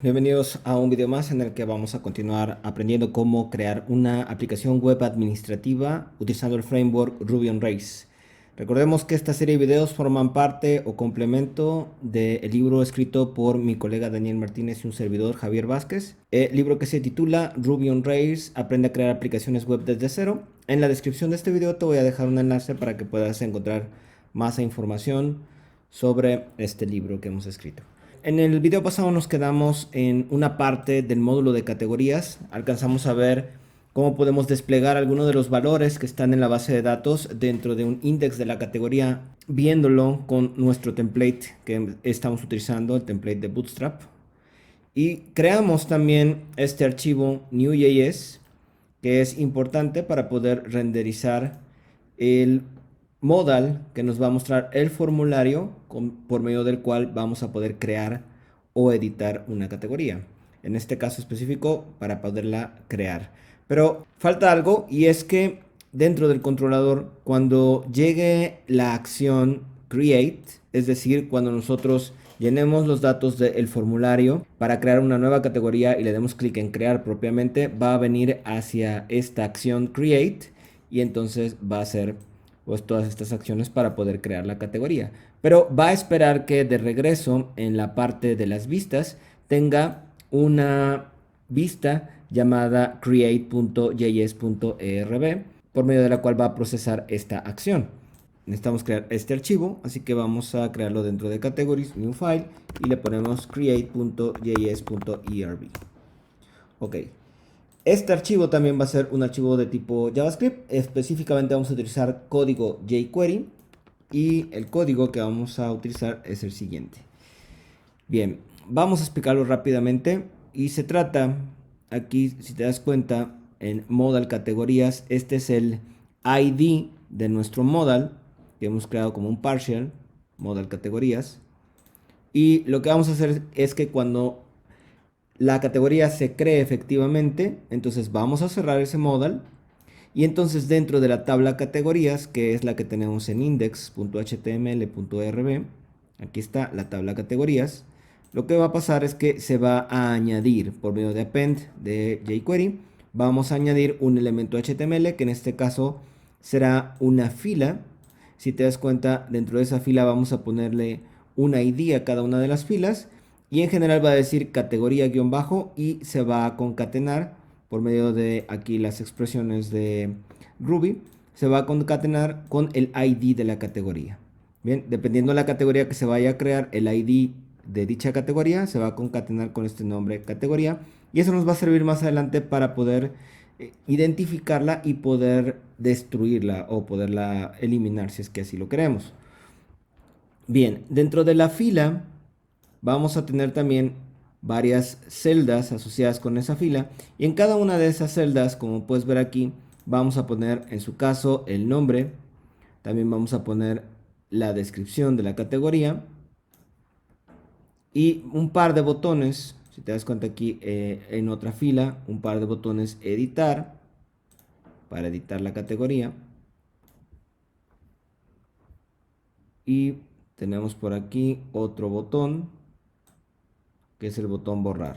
Bienvenidos a un video más en el que vamos a continuar aprendiendo cómo crear una aplicación web administrativa utilizando el framework Ruby on Rails. Recordemos que esta serie de videos forman parte o complemento del libro escrito por mi colega Daniel Martínez y un servidor Javier Vázquez. El libro que se titula Ruby on Rails, aprende a crear aplicaciones web desde cero. En la descripción de este video te voy a dejar un enlace para que puedas encontrar más información sobre este libro que hemos escrito. En el video pasado nos quedamos en una parte del módulo de categorías. Alcanzamos a ver cómo podemos desplegar algunos de los valores que están en la base de datos dentro de un index de la categoría, viéndolo con nuestro template que estamos utilizando, el template de Bootstrap. Y creamos también este archivo new.js, que es importante para poder renderizar el modal que nos va a mostrar el formulario por medio del cual vamos a poder crear o editar una categoría. En este caso específico, para poderla crear. Pero falta algo, y es que dentro del controlador, cuando llegue la acción create, es decir, cuando nosotros llenemos los datos del formulario para crear una nueva categoría y le demos clic en crear propiamente, va a venir hacia esta acción create y entonces va a hacer pues todas estas acciones para poder crear la categoría. Pero va a esperar que de regreso en la parte de las vistas tenga una vista llamada create.js.erb, por medio de la cual va a procesar esta acción. Necesitamos crear este archivo, así que vamos a crearlo dentro de categories, new file, y le ponemos create.js.erb. Ok. Este archivo también va a ser un archivo de tipo JavaScript. Específicamente vamos a utilizar código jQuery y el código que vamos a utilizar es el siguiente. Bien, vamos a explicarlo rápidamente y se trata, aquí si te das cuenta, en modal categorías, este es el ID de nuestro modal que hemos creado como un partial, modal categorías. Y lo que vamos a hacer es que cuando la categoría se cree efectivamente, entonces vamos a cerrar ese modal y entonces dentro de la tabla categorías, que es la que tenemos en index.html.rb, aquí está la tabla categorías, lo que va a pasar es que se va a añadir por medio de append de jQuery, vamos a añadir un elemento HTML que en este caso será una fila. Si te das cuenta, dentro de esa fila vamos a ponerle un ID a cada una de las filas y en general va a decir categoría guión bajo y se va a concatenar por medio de aquí las expresiones de Ruby, se va a concatenar con el ID de la categoría. Bien, dependiendo de la categoría que se vaya a crear, el ID de dicha categoría se va a concatenar con este nombre categoría y eso nos va a servir más adelante para poder identificarla y poder destruirla o poderla eliminar si es que así lo queremos. Bien, dentro de la fila vamos a tener también varias celdas asociadas con esa fila y en cada una de esas celdas, como puedes ver aquí, vamos a poner en su caso el nombre, también vamos a poner la descripción de la categoría y un par de botones. Si te das cuenta aquí en otra fila, un par de botones editar para editar la categoría y tenemos por aquí otro botón que es el botón borrar,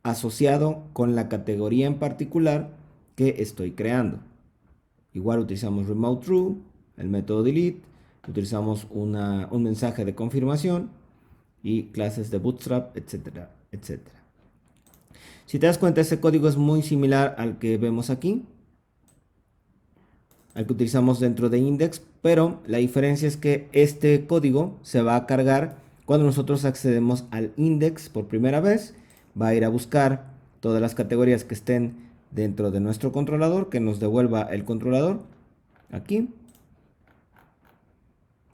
asociado con la categoría en particular que estoy creando. Igual utilizamos remote true, el método delete, utilizamos un mensaje de confirmación y clases de Bootstrap, etcétera, etcétera. Si te das cuenta, ese código es muy similar al que vemos aquí, al que utilizamos dentro de index, pero la diferencia es que este código se va a cargar cuando nosotros accedemos al index por primera vez. Va a ir a buscar todas las categorías que estén dentro de nuestro controlador, que nos devuelva el controlador aquí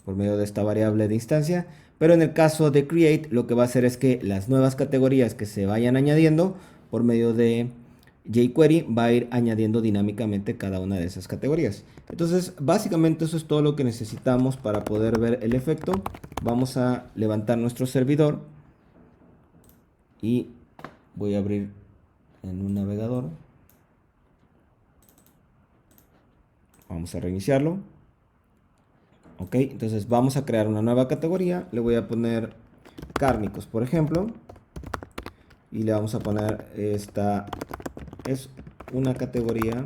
por medio de esta variable de instancia. Pero en el caso de create, lo que va a hacer es que las nuevas categorías que se vayan añadiendo por medio de jQuery va a ir añadiendo dinámicamente cada una de esas categorías. Entonces, básicamente eso es todo lo que necesitamos para poder ver el efecto. Vamos a levantar nuestro servidor y voy a abrir en un navegador. Vamos a reiniciarlo. Ok, entonces vamos a crear una nueva categoría. Le voy a poner cárnicos, por ejemplo. y le vamos a poner esta es una categoría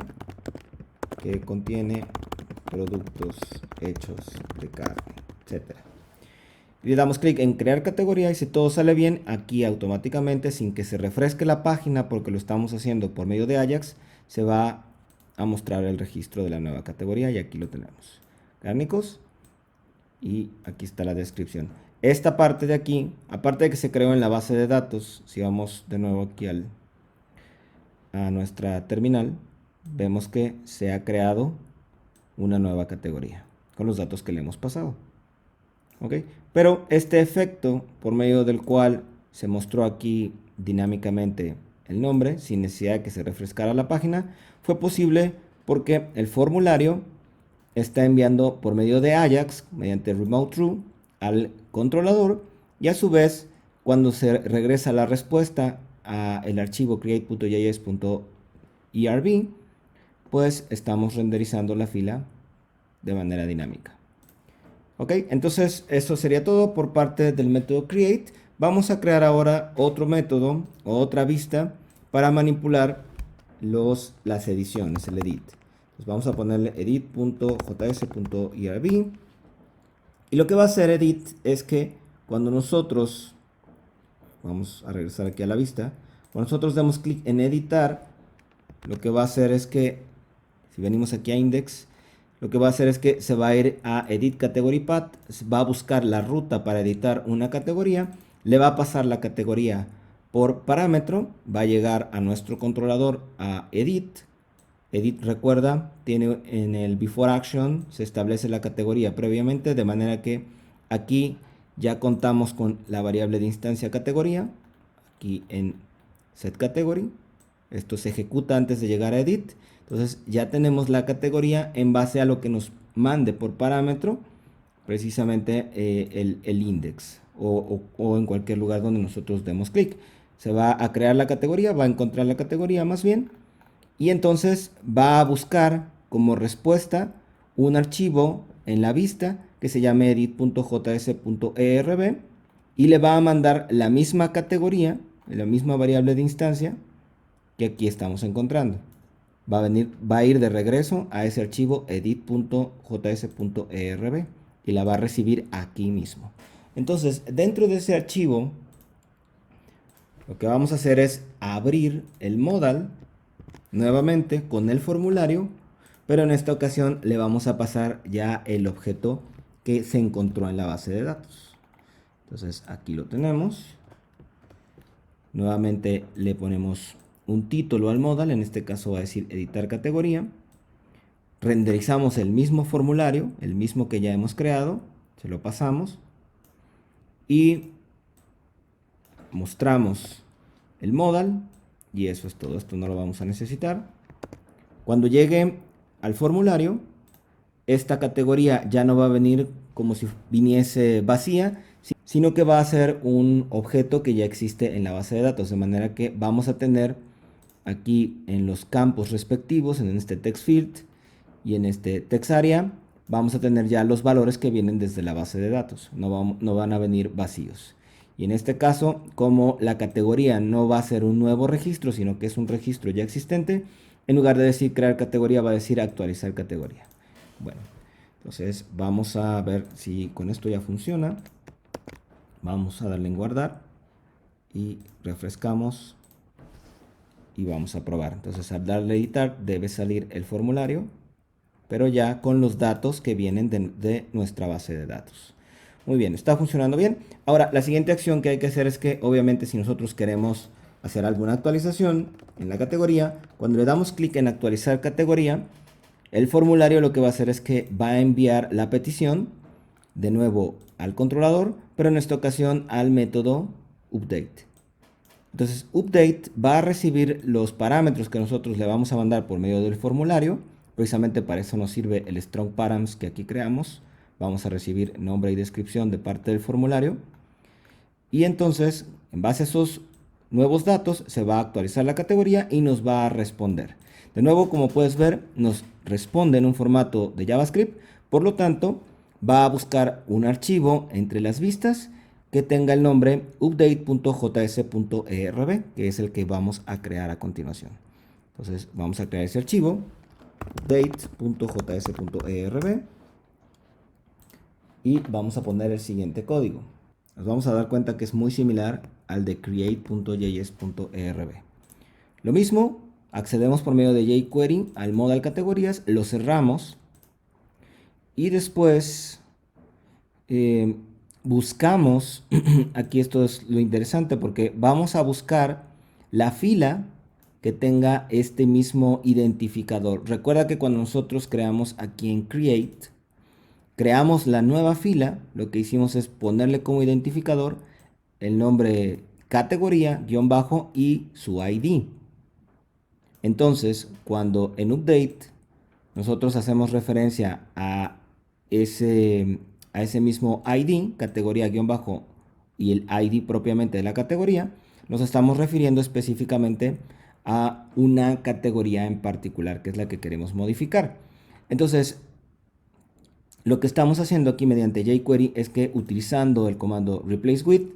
que contiene productos hechos de carne, etcétera. Le damos clic en crear categoría y si todo sale bien, aquí automáticamente, sin que se refresque la página porque lo estamos haciendo por medio de Ajax, se va a mostrar el registro de la nueva categoría y aquí lo tenemos. Cárnicos, y aquí está la descripción. Esta parte de aquí, aparte de que se creó en la base de datos, si vamos de nuevo aquí a nuestra terminal, vemos que se ha creado una nueva categoría con los datos que le hemos pasado. ¿Ok? Pero este efecto por medio del cual se mostró aquí dinámicamente el nombre sin necesidad de que se refrescara la página fue posible porque el formulario está enviando por medio de Ajax mediante remote true al controlador y a su vez cuando se regresa la respuesta a el archivo create.js.erb pues estamos renderizando la fila de manera dinámica. Ok, entonces eso sería todo por parte del método create. Vamos a crear ahora otro método o otra vista para manipular las ediciones, el edit. Entonces vamos a ponerle edit.js.erb y lo que va a hacer edit es que cuando nosotros, vamos a regresar aquí a la vista, cuando nosotros damos clic en editar, lo que va a hacer es que, si venimos aquí a index, lo que va a hacer es que se va a ir a Edit Category Path, va a buscar la ruta para editar una categoría, le va a pasar la categoría por parámetro, va a llegar a nuestro controlador a Edit. Edit, recuerda, tiene en el Before Action, se establece la categoría previamente, de manera que aquí ya contamos con la variable de instancia categoría, aquí en Set Category. Esto se ejecuta antes de llegar a Edit. Entonces ya tenemos la categoría en base a lo que nos mande por parámetro, precisamente el index o en cualquier lugar donde nosotros demos clic. Se va a crear la categoría, va a encontrar la categoría más bien, y entonces va a buscar como respuesta un archivo en la vista que se llame edit.js.erb y le va a mandar la misma categoría, la misma variable de instancia que aquí estamos encontrando. Va a ir de regreso a ese archivo edit.js.erb y la va a recibir aquí mismo. Entonces, dentro de ese archivo, lo que vamos a hacer es abrir el modal nuevamente con el formulario, pero en esta ocasión le vamos a pasar ya el objeto que se encontró en la base de datos. Entonces, aquí lo tenemos. Nuevamente le ponemos un título al modal, en este caso va a decir editar categoría. Renderizamos el mismo formulario, el mismo que ya hemos creado, se lo pasamos y mostramos el modal y eso es todo. Esto no lo vamos a necesitar. Cuando llegue al formulario, esta categoría ya no va a venir como si viniese vacía, sino que va a ser un objeto que ya existe en la base de datos, de manera que vamos a tener aquí en los campos respectivos, en este text field y en este text area, vamos a tener ya los valores que vienen desde la base de datos, no van a venir vacíos. Y en este caso, como la categoría no va a ser un nuevo registro, sino que es un registro ya existente, en lugar de decir crear categoría, va a decir actualizar categoría. Bueno, entonces vamos a ver si con esto ya funciona. Vamos a darle en guardar y refrescamos y vamos a probar. Entonces al darle a editar debe salir el formulario, pero ya con los datos que vienen de nuestra base de datos. Muy bien, está funcionando bien. Ahora la siguiente acción que hay que hacer es que obviamente si nosotros queremos hacer alguna actualización en la categoría, cuando le damos clic en actualizar categoría, el formulario lo que va a hacer es que va a enviar la petición de nuevo al controlador, pero en esta ocasión al método update. Entonces update va a recibir los parámetros que nosotros le vamos a mandar por medio del formulario. Precisamente para eso nos sirve el strong params que aquí creamos. Vamos a recibir nombre y descripción de parte del formulario. Y entonces, en base a esos nuevos datos, se va a actualizar la categoría y nos va a responder. De nuevo, como puedes ver, nos responde en un formato de JavaScript. Por lo tanto, va a buscar un archivo entre las vistas que tenga el nombre update.js.erb, que es el que vamos a crear a continuación. Entonces vamos a crear ese archivo, update.js.erb, y vamos a poner el siguiente código. Nos vamos a dar cuenta que es muy similar al de create.js.erb. Lo mismo, accedemos por medio de jQuery al modal categorías, lo cerramos y después buscamos, aquí esto es lo interesante porque vamos a buscar la fila que tenga este mismo identificador. Recuerda que cuando nosotros creamos aquí en Create, creamos la nueva fila, lo que hicimos es ponerle como identificador el nombre categoría, guión bajo y su ID. Entonces, cuando en update nosotros hacemos referencia a ese mismo ID, categoría guión bajo y el ID propiamente de la categoría, nos estamos refiriendo específicamente a una categoría en particular, que es la que queremos modificar. Entonces, lo que estamos haciendo aquí mediante jQuery es que utilizando el comando replace with,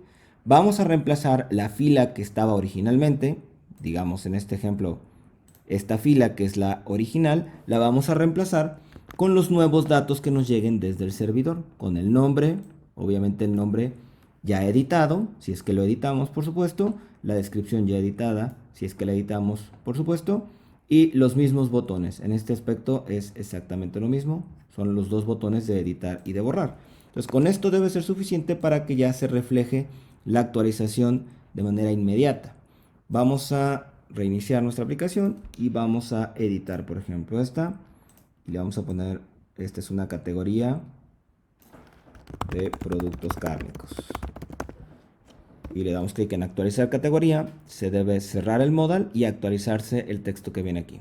vamos a reemplazar la fila que estaba originalmente, digamos en este ejemplo, esta fila que es la original, la vamos a reemplazar con los nuevos datos que nos lleguen desde el servidor, con el nombre, obviamente el nombre ya editado, si es que lo editamos por supuesto, la descripción ya editada, si es que la editamos por supuesto, y los mismos botones. En este aspecto es exactamente lo mismo, son los dos botones de editar y de borrar. Entonces con esto debe ser suficiente para que ya se refleje la actualización de manera inmediata. Vamos a reiniciar nuestra aplicación y vamos a editar, por ejemplo, esta. Y le vamos a poner, esta es una categoría de productos cárnicos. Y le damos clic en actualizar categoría. Se debe cerrar el modal y actualizarse el texto que viene aquí.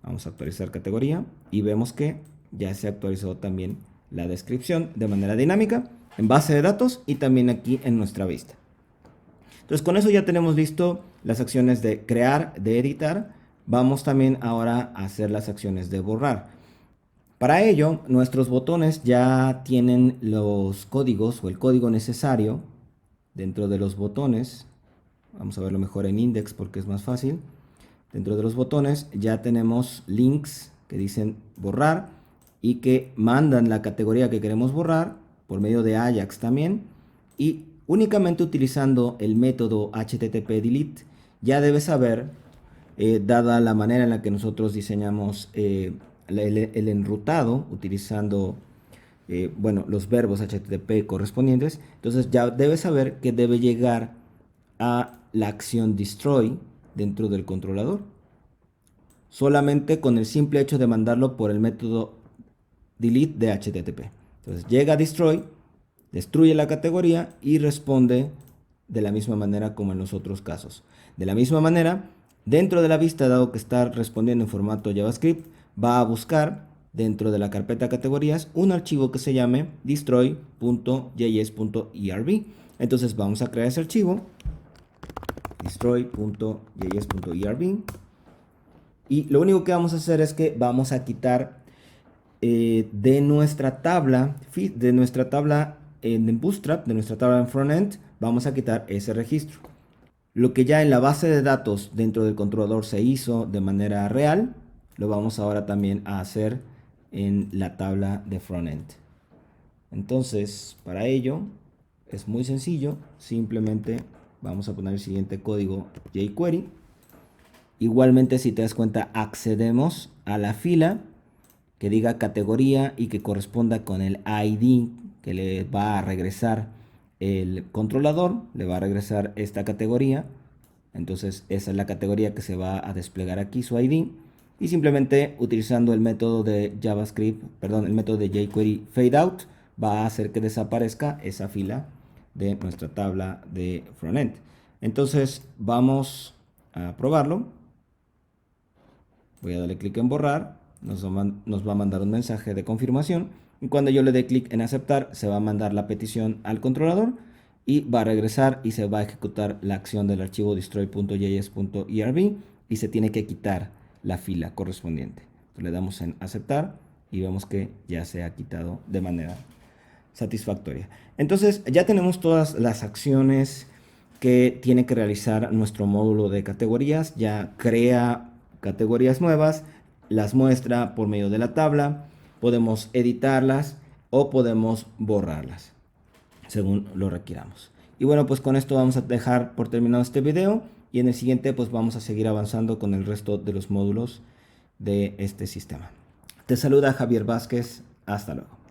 Vamos a actualizar categoría y vemos que ya se actualizó también la descripción de manera dinámica en base de datos y también aquí en nuestra vista. Entonces con eso ya tenemos listo las acciones de crear, de editar. Vamos también ahora a hacer las acciones de borrar. Para ello, nuestros botones ya tienen los códigos o el código necesario dentro de los botones. Vamos a verlo mejor en index porque es más fácil. Dentro de los botones ya tenemos links que dicen borrar y que mandan la categoría que queremos borrar por medio de Ajax también. Y únicamente utilizando el método http delete ya debes saber, dada la manera en la que nosotros diseñamos el enrutado utilizando bueno, los verbos http correspondientes, entonces ya debes saber que debe llegar a la acción destroy dentro del controlador solamente con el simple hecho de mandarlo por el método delete de http. Entonces llega a destroy, destruye la categoría y responde de la misma manera como en los otros casos. De la misma manera, dentro de la vista, dado que está respondiendo en formato JavaScript, va a buscar dentro de la carpeta categorías un archivo que se llame destroy.js.erb. Entonces vamos a crear ese archivo, destroy.js.erb, y lo único que vamos a hacer es que vamos a quitar de nuestra tabla en Bootstrap, de nuestra tabla en frontend, vamos a quitar ese registro. Lo que ya en la base de datos dentro del controlador se hizo de manera real, lo vamos ahora también a hacer en la tabla de frontend. Entonces, para ello es muy sencillo, simplemente vamos a poner el siguiente código jQuery. Igualmente, si te das cuenta, accedemos a la fila que diga categoría y que corresponda con el ID que le va a regresar el controlador, le va a regresar esta categoría. Entonces esa es la categoría que se va a desplegar aquí, su ID, y simplemente utilizando el método de JavaScript, perdón, el método de jQuery fadeout, va a hacer que desaparezca esa fila de nuestra tabla de frontend. Entonces vamos a probarlo. Voy a darle clic en borrar, nos va a mandar un mensaje de confirmación y cuando yo le dé clic en aceptar se va a mandar la petición al controlador y va a regresar y se va a ejecutar la acción del archivo destroy.js.erb y se tiene que quitar la fila correspondiente. Entonces le damos en aceptar y vemos que ya se ha quitado de manera satisfactoria. Entonces ya tenemos todas las acciones que tiene que realizar nuestro módulo de categorías. Ya crea categorías nuevas, las muestra por medio de la tabla, podemos editarlas o podemos borrarlas según lo requiramos. Y bueno, pues con esto vamos a dejar por terminado este video, y en el siguiente pues vamos a seguir avanzando con el resto de los módulos de este sistema. Te saluda Javier Vázquez, hasta luego.